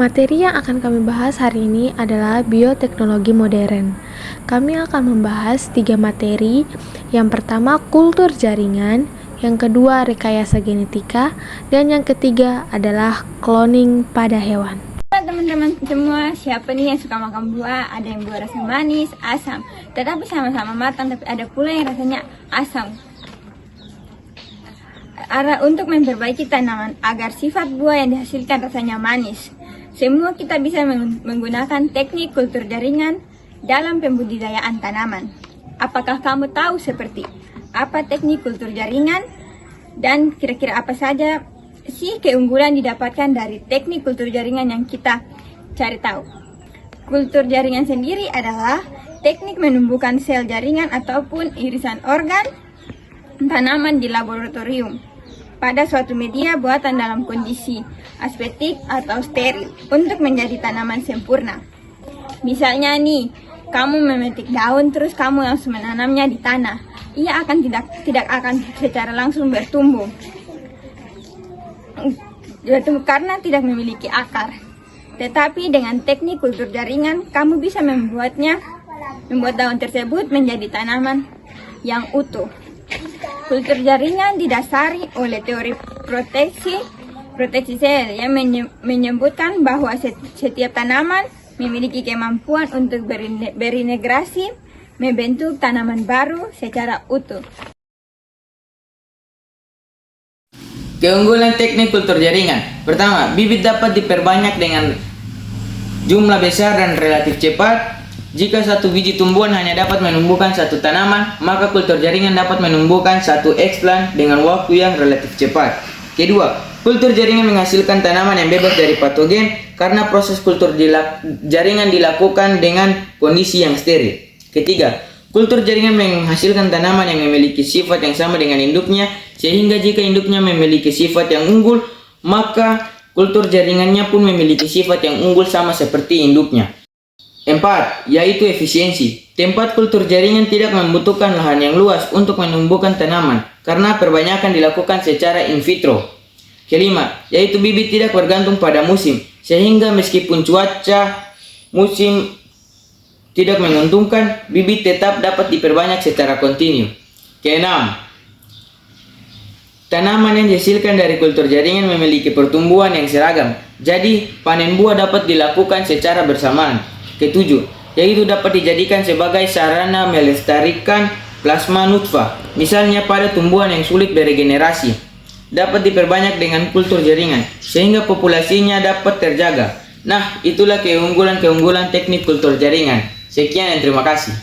Materi yang akan kami bahas hari ini adalah bioteknologi modern. Kami akan membahas 3 materi. Yang pertama, kultur jaringan, yang kedua, rekayasa genetika, dan yang ketiga adalah cloning pada hewan. Teman-teman semua, siapa nih yang suka makan buah? Ada yang buah rasa manis, asam, tetapi sama-sama matang, tapi ada pula yang rasanya asam. Untuk memperbaiki tanaman agar sifat buah yang dihasilkan rasanya manis, semua kita bisa menggunakan teknik kultur jaringan dalam pembudidayaan tanaman. Apakah kamu tahu seperti apa teknik kultur jaringan dan kira-kira apa saja sih keunggulan didapatkan dari teknik kultur jaringan yang kita cari tahu? Kultur jaringan sendiri adalah teknik menumbuhkan sel jaringan ataupun irisan organ tanaman di laboratorium pada suatu media buatan dalam kondisi aseptik atau steril untuk menjadi tanaman sempurna. Misalnya nih, kamu memetik daun terus kamu langsung menanamnya di tanah. Ia akan tidak akan secara langsung bertumbuh karena tidak memiliki akar. Tetapi dengan teknik kultur jaringan, kamu bisa membuat daun tersebut menjadi tanaman yang utuh. Kultur jaringan didasari oleh teori proteksi sel yang menyebutkan bahwa setiap tanaman memiliki kemampuan untuk berintegrasi membentuk tanaman baru secara utuh. Keunggulan teknik kultur jaringan. Pertama, bibit dapat diperbanyak dengan jumlah besar dan relatif cepat. Jika satu biji tumbuhan hanya dapat menumbuhkan satu tanaman, maka kultur jaringan dapat menumbuhkan satu eksplan dengan waktu yang relatif cepat. Kedua, kultur jaringan menghasilkan tanaman yang bebas dari patogen karena proses kultur jaringan dilakukan dengan kondisi yang steril. Ketiga, kultur jaringan menghasilkan tanaman yang memiliki sifat yang sama dengan induknya, sehingga jika induknya memiliki sifat yang unggul, maka kultur jaringannya pun memiliki sifat yang unggul sama seperti induknya. 4. Yaitu efisiensi. Tempat kultur jaringan tidak membutuhkan lahan yang luas untuk menumbuhkan tanaman karena perbanyakan dilakukan secara in vitro. Kelima, yaitu bibit tidak bergantung pada musim, sehingga meskipun cuaca musim tidak menguntungkan, bibit tetap dapat diperbanyak secara kontinu. Keenam, tanaman yang dihasilkan dari kultur jaringan memiliki pertumbuhan yang seragam, jadi panen buah dapat dilakukan secara bersamaan. Ketujuh, yaitu dapat dijadikan sebagai sarana melestarikan plasma nutfah, misalnya pada tumbuhan yang sulit beregenerasi. Dapat diperbanyak dengan kultur jaringan, sehingga populasinya dapat terjaga. Nah, itulah keunggulan teknik kultur jaringan. Sekian dan terima kasih.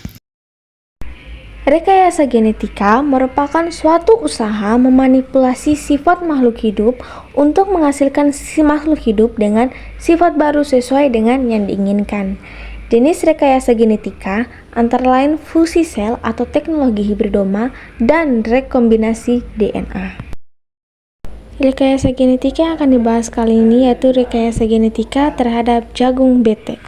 Rekayasa genetika merupakan suatu usaha memanipulasi sifat makhluk hidup untuk menghasilkan makhluk hidup dengan sifat baru sesuai dengan yang diinginkan. Jenis rekayasa genetika antara lain fusi sel atau teknologi hibridoma dan rekombinasi DNA. Rekayasa genetika yang akan dibahas kali ini yaitu rekayasa genetika terhadap jagung BT.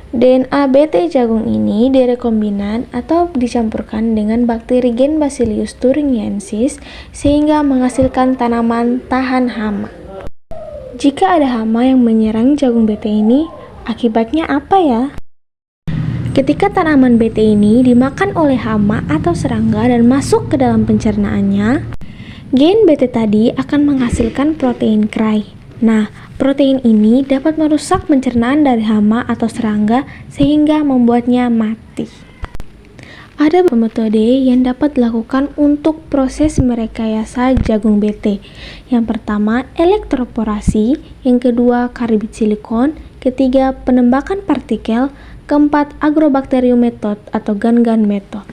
DNA BT jagung ini direkombinan atau dicampurkan dengan bakteri gen Bacillus thuringiensis sehingga menghasilkan tanaman tahan hama. Jika ada hama yang menyerang jagung BT ini, akibatnya apa ya? Ketika tanaman BT ini dimakan oleh hama atau serangga dan masuk ke dalam pencernaannya, gen BT tadi akan menghasilkan protein krai. Nah, protein ini dapat merusak pencernaan dari hama atau serangga sehingga membuatnya mati. Ada beberapa metode yang dapat dilakukan untuk proses merekayasa jagung BT. Yang pertama, elektroporasi, yang kedua, karbit silikon, ketiga, penembakan partikel, keempat, agrobacterium method atau GAN-GAN method.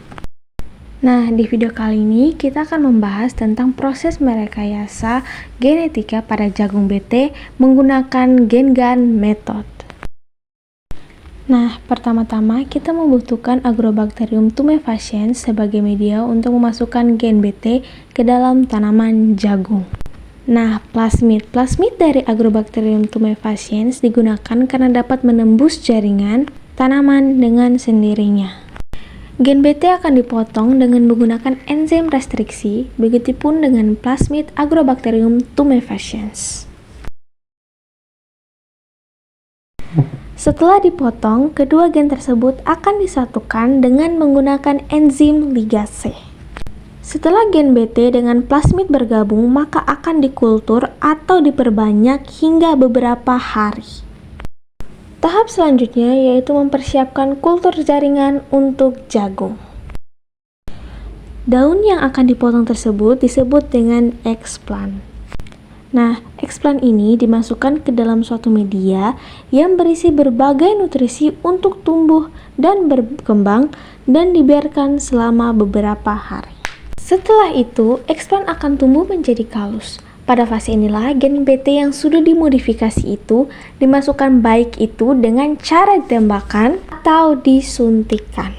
Nah, di video kali ini kita akan membahas tentang proses merekayasa genetika pada jagung BT menggunakan GAN-GAN method. Nah, pertama-tama kita membutuhkan Agrobacterium tumefaciens sebagai media untuk memasukkan gen BT ke dalam tanaman jagung. Nah, plasmid dari Agrobacterium tumefaciens digunakan karena dapat menembus jaringan tanaman dengan sendirinya. Gen BT akan dipotong dengan menggunakan enzim restriksi, begitupun dengan plasmid Agrobacterium tumefaciens. Setelah dipotong, kedua gen tersebut akan disatukan dengan menggunakan enzim ligase. Setelah gen BT dengan plasmid bergabung, maka akan dikultur atau diperbanyak hingga beberapa hari. Tahap selanjutnya yaitu mempersiapkan kultur jaringan untuk jagung. Daun yang akan dipotong tersebut disebut dengan explant. Nah, explant ini dimasukkan ke dalam suatu media yang berisi berbagai nutrisi untuk tumbuh dan berkembang dan dibiarkan selama beberapa hari. Setelah itu, explant akan tumbuh menjadi kalus. Pada fase inilah gen BT yang sudah dimodifikasi itu dimasukkan baik itu dengan cara ditembakan atau disuntikan.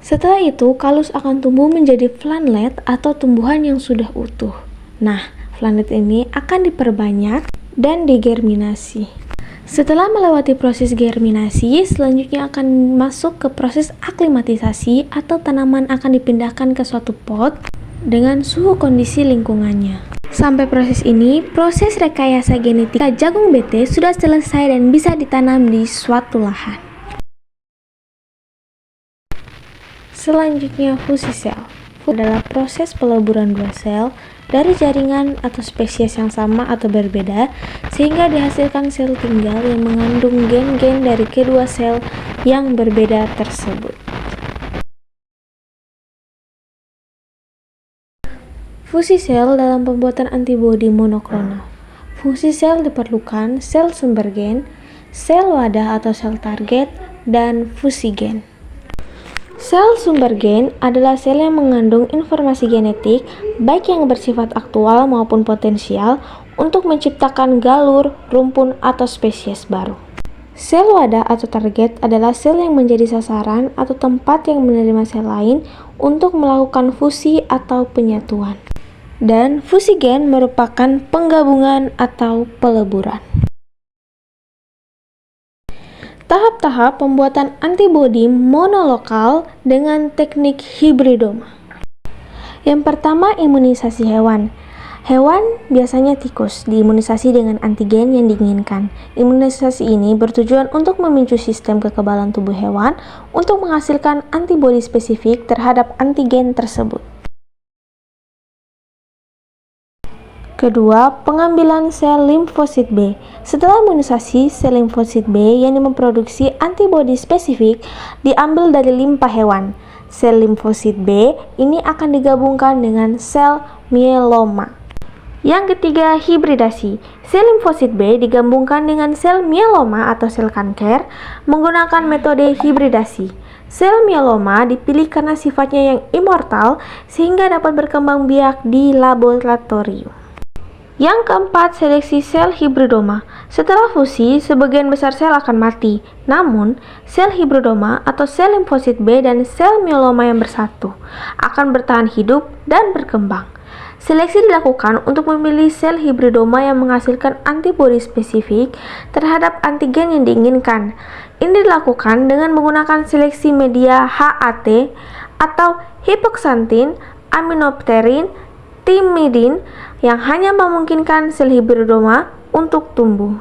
Setelah itu, kalus akan tumbuh menjadi flanlet atau tumbuhan yang sudah utuh. Nah, flanlet ini akan diperbanyak dan digerminasi. Setelah melewati proses germinasi, selanjutnya akan masuk ke proses aklimatisasi atau tanaman akan dipindahkan ke suatu pot dengan suhu kondisi lingkungannya. Sampai proses ini, proses rekayasa genetika jagung BT sudah selesai dan bisa ditanam di suatu lahan. Selanjutnya, fusi sel adalah proses peleburan dua sel dari jaringan atau spesies yang sama atau berbeda sehingga dihasilkan sel tunggal yang mengandung gen-gen dari kedua sel yang berbeda tersebut. Fusi sel dalam pembuatan antibodi monoklonal. Fusi sel diperlukan sel sumber gen, sel wadah atau sel target, dan fusi gen. Sel sumber gen adalah sel yang mengandung informasi genetik baik yang bersifat aktual maupun potensial untuk menciptakan galur, rumpun, atau spesies baru. Sel wadah atau target adalah sel yang menjadi sasaran atau tempat yang menerima sel lain untuk melakukan fusi atau penyatuan. Dan fusi gen merupakan penggabungan atau peleburan. Tahap-tahap pembuatan antibodi monolokal dengan teknik hibridoma. Yang pertama, imunisasi hewan. Hewan, biasanya tikus, diimunisasi dengan antigen yang diinginkan. Imunisasi ini bertujuan untuk memicu sistem kekebalan tubuh hewan untuk menghasilkan antibodi spesifik terhadap antigen tersebut. Kedua, pengambilan sel limfosit B. Setelah imunisasi, sel limfosit B yang memproduksi antibodi spesifik diambil dari limpa hewan. Sel limfosit B ini akan digabungkan dengan sel mieloma. Yang ketiga, hibridasi. Sel limfosit B digabungkan dengan sel mieloma atau sel kanker menggunakan metode hibridasi. Sel mieloma dipilih karena sifatnya yang immortal sehingga dapat berkembang biak di laboratorium. Yang keempat, seleksi sel hibridoma. Setelah fusi, sebagian besar sel akan mati. Namun, sel hibridoma atau sel limfosit B dan sel mieloma yang bersatu akan bertahan hidup dan berkembang. Seleksi dilakukan untuk memilih sel hibridoma yang menghasilkan antibodi spesifik terhadap antigen yang diinginkan. Ini dilakukan dengan menggunakan seleksi media HAT atau hipoksantin, aminopterin, timidin yang hanya memungkinkan sel hibridoma untuk tumbuh.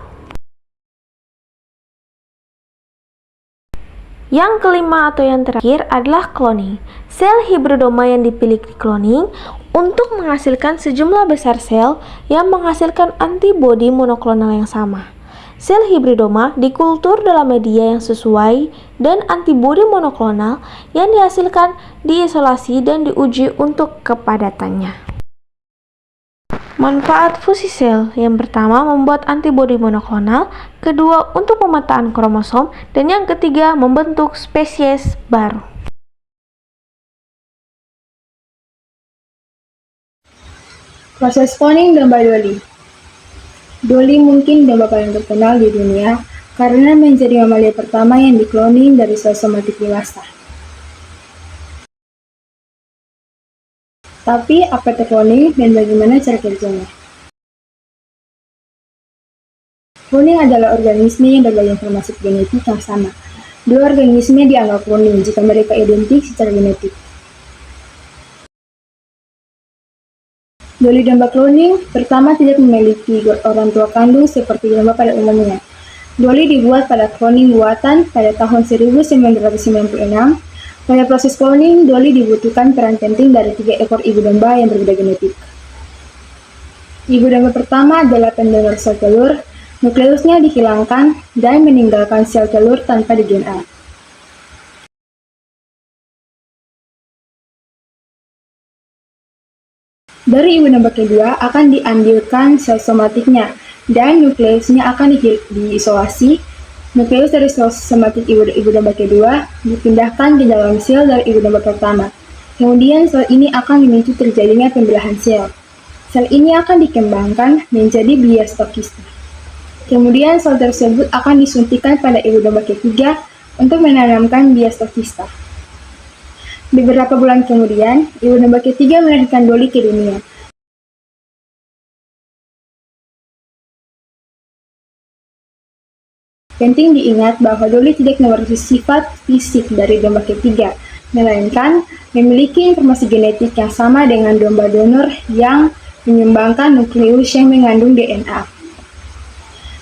Yang kelima atau yang terakhir adalah cloning. Sel hibridoma yang dipilih di cloning untuk menghasilkan sejumlah besar sel yang menghasilkan antibodi monoklonal yang sama. Sel hibridoma dikultur dalam media yang sesuai dan antibodi monoklonal yang dihasilkan diisolasi dan diuji untuk kepadatannya. Manfaat fusi sel yang pertama membuat antibodi monoklonal, kedua untuk pemetaan kromosom, dan yang ketiga membentuk spesies baru. Proses cloning domba Dolly. Dolly mungkin domba paling terkenal di dunia karena menjadi mamalia pertama yang dikloning dari sel somatik dewasa. Tapi apa itu cloning dan bagaimana cara kerjanya? Cloning adalah organisme yang berbagi informasi genetik yang sama. Dua organisme dianggap cloning jika mereka identik secara genetik. Dolly domba cloning pertama tidak memiliki orang tua kandung seperti domba pada umumnya. Dolly dibuat pada cloning buatan pada tahun 1996. Pada proses cloning, Dolly dibutuhkan peran penting dari 3 ekor ibu domba yang berbeda genetik. Ibu domba pertama adalah pendonor sel telur, nukleusnya dihilangkan dan meninggalkan sel telur tanpa di-DNA. Dari ibu domba kedua akan diambilkan sel somatiknya dan nukleusnya akan diisolasi. Nukleus dari sel somatik ibu domba kedua dipindahkan ke dalam sel dari ibu domba pertama. Kemudian sel ini akan memicu terjadinya pembelahan sel. Sel ini akan dikembangkan menjadi blastokista. Kemudian sel tersebut akan disuntikkan pada ibu domba ketiga untuk menanamkan blastokista. Beberapa bulan kemudian, ibu domba ketiga melahirkan Dolly ke dunia. Penting diingat bahwa Dolly tidak mewarisi sifat fisik dari domba ketiga, melainkan memiliki informasi genetik yang sama dengan domba donor yang menyumbangkan nukleus yang mengandung DNA.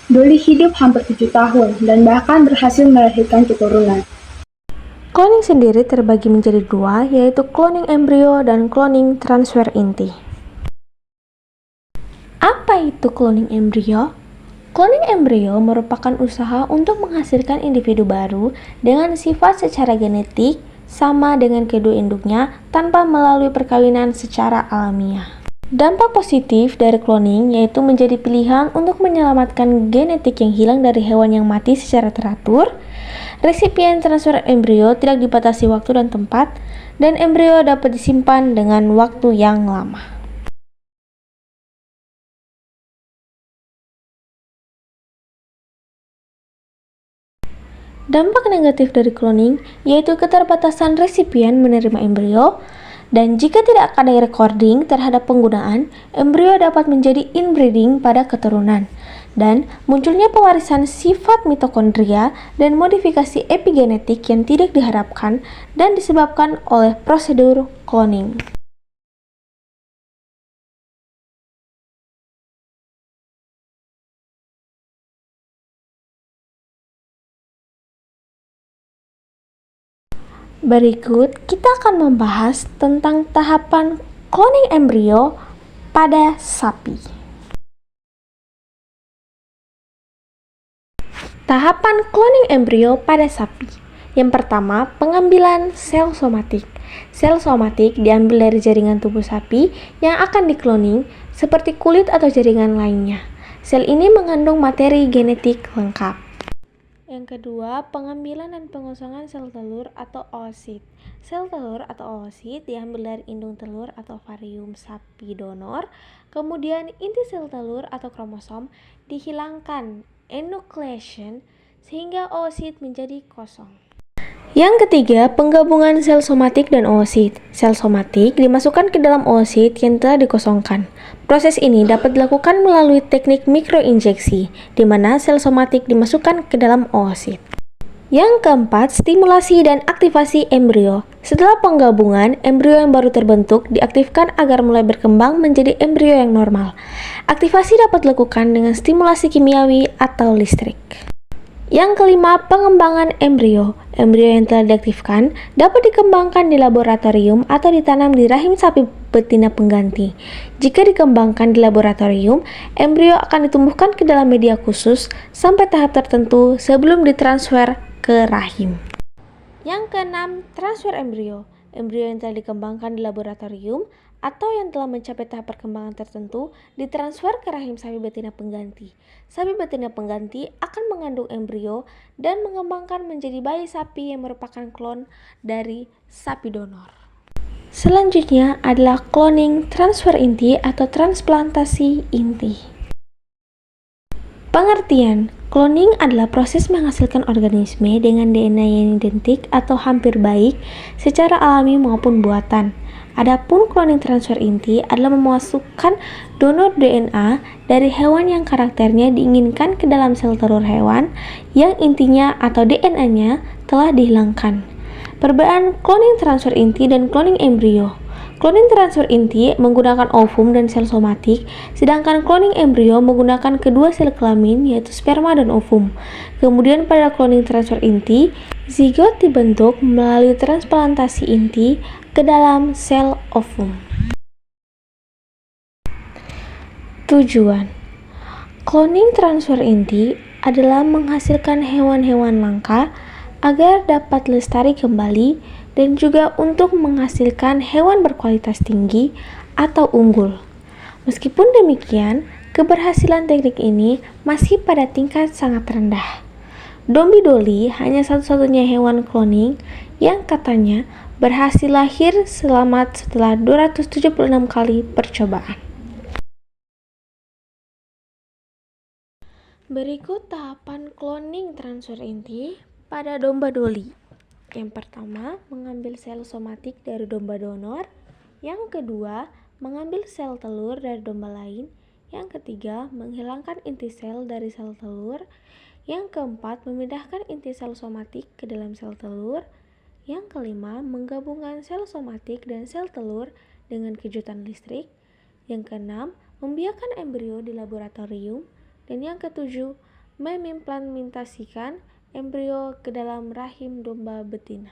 Dolly hidup hampir 7 tahun dan bahkan berhasil melahirkan keturunan. Cloning sendiri terbagi menjadi 2, yaitu cloning embrio dan cloning transfer inti. Apa itu cloning embrio? Cloning embrio merupakan usaha untuk menghasilkan individu baru dengan sifat secara genetik sama dengan kedua induknya tanpa melalui perkawinan secara alamiah. Dampak positif dari cloning yaitu menjadi pilihan untuk menyelamatkan genetik yang hilang dari hewan yang mati secara teratur. Resipien transfer embrio tidak dibatasi waktu dan tempat, dan embrio dapat disimpan dengan waktu yang lama. Dampak negatif dari cloning yaitu keterbatasan resipien menerima embrio, dan jika tidak ada recording terhadap penggunaan, embrio dapat menjadi inbreeding pada keturunan, dan munculnya pewarisan sifat mitokondria dan modifikasi epigenetik yang tidak diharapkan dan disebabkan oleh prosedur cloning. Berikut kita akan membahas tentang tahapan cloning embrio pada sapi. Tahapan cloning embrio pada sapi. Yang pertama, pengambilan sel somatik. Sel somatik diambil dari jaringan tubuh sapi yang akan dikloning seperti kulit atau jaringan lainnya. Sel ini mengandung materi genetik lengkap. Yang kedua, pengambilan dan pengosongan sel telur atau oosit. Sel telur atau oosit diambil dari indung telur atau ovarium sapi donor. Kemudian inti sel telur atau kromosom dihilangkan enucleation sehingga oosit menjadi kosong. Yang ketiga, penggabungan sel somatik dan oosit. Sel somatik dimasukkan ke dalam oosit yang telah dikosongkan. Proses ini dapat dilakukan melalui teknik mikroinjeksi, di mana sel somatik dimasukkan ke dalam oosit. Yang keempat, stimulasi dan aktivasi embrio. Setelah penggabungan, embrio yang baru terbentuk diaktifkan agar mulai berkembang menjadi embrio yang normal. Aktivasi dapat dilakukan dengan stimulasi kimiawi atau listrik. Yang kelima, pengembangan embrio. Embrio yang telah diaktifkan dapat dikembangkan di laboratorium atau ditanam di rahim sapi betina pengganti. Jika dikembangkan di laboratorium, embrio akan ditumbuhkan ke dalam media khusus sampai tahap tertentu sebelum ditransfer ke rahim. Yang keenam, transfer embrio. Embrio yang telah dikembangkan di laboratorium atau yang telah mencapai tahap perkembangan tertentu ditransfer ke rahim sapi betina pengganti. Sapi betina pengganti akan mengandung embrio dan mengembangkan menjadi bayi sapi yang merupakan klon dari sapi donor. Selanjutnya adalah cloning transfer inti atau transplantasi inti. Pengertian, cloning adalah proses menghasilkan organisme dengan DNA yang identik atau hampir baik secara alami maupun buatan. Adapun cloning transfer inti adalah memasukkan donor DNA dari hewan yang karakternya diinginkan ke dalam sel telur hewan yang intinya atau DNA-nya telah dihilangkan. Perbedaan cloning transfer inti dan cloning embrio. Cloning transfer inti menggunakan ovum dan sel somatik, sedangkan cloning embrio menggunakan kedua sel kelamin yaitu sperma dan ovum. Kemudian pada cloning transfer inti, zigot dibentuk melalui transplantasi inti ke dalam sel ovum. Tujuan cloning transfer inti adalah menghasilkan hewan-hewan langka agar dapat lestari kembali dan juga untuk menghasilkan hewan berkualitas tinggi atau unggul. Meskipun demikian, keberhasilan teknik ini masih pada tingkat sangat rendah. Dombie Dolly hanya satu-satunya hewan cloning yang katanya berhasil lahir selamat setelah 276 kali percobaan. Berikut tahapan cloning transfer inti pada domba Dolly. Yang pertama, mengambil sel somatik dari domba donor. Yang kedua, mengambil sel telur dari domba lain. Yang ketiga, menghilangkan inti sel dari sel telur. Yang keempat, memindahkan inti sel somatik ke dalam sel telur. Yang kelima, menggabungkan sel somatik dan sel telur dengan kejutan listrik. Yang keenam, membiarkan embrio di laboratorium. Dan yang ketujuh, mengimplementasikan embrio ke dalam rahim domba betina.